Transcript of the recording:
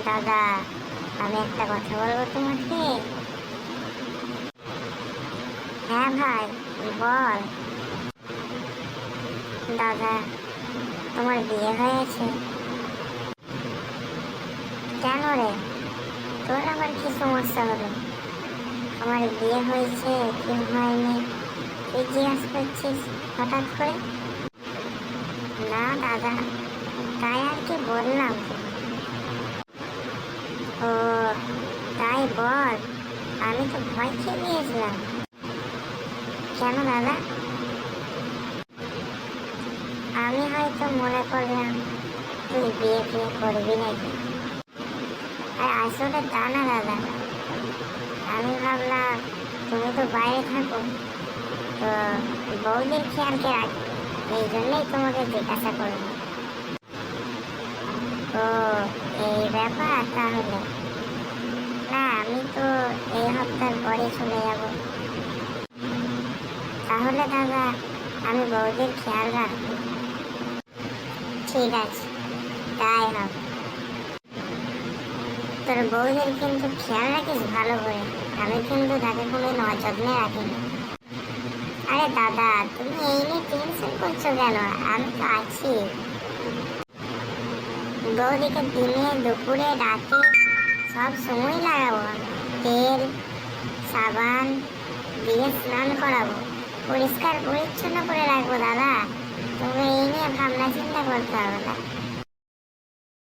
দাদা, আমি একটা কথা বলবো তোমাকে। হ্যাঁ ভাই, বল। দাদা, তোমার বিয়ে হয়েছে? কেন রে, তোর আবার কি সমস্যা হলো? আমার বিয়ে হয়েছে কি হয়নি তুই জিজ্ঞাসা করছিস হঠাৎ করে? না দাদা, তাই আর কি বললাম। ও, তাই বল। আমি তো ভয় খেয়ে গিয়েছিলাম। কেন দাদা? আমি হয়তো মনে করলাম তুই বিয়ে করবি নাকি। আর আসলে তা না দাদা, আমি ভাবলাম তুমি তো বাইরে থাকো, তো বউদের খেয়ালকে রাখো, এই জন্যই তোমাকে জিজ্ঞাসা করবো। ও, এই ব্যাপার তাহলে। না, আমি তো এই সপ্তাহের পরে চলে যাব। তাহলে দাদা, আমি বউদের খেয়াল রাখবো। ঠিক আছে, তাই হবে। তোর বউদের কিন্তু খেয়াল রাখিস ভালো করে। আমি কিন্তু তাকে কোনো নজরে রাখিনি। আরে দাদা, তুমি এই নিয়ে টেনশন করছো কেন? আমি তো আছি। বৌদিকে দিনে দুপুরে রাতে সব সময় লাগাবো আমি। তেল সাবান দিয়ে স্নান করাবো, পরিষ্কার পরিচ্ছন্ন করে রাখবো দাদা। তুমি এই নিয়ে ভাবনা চিন্তা করতে হবে না।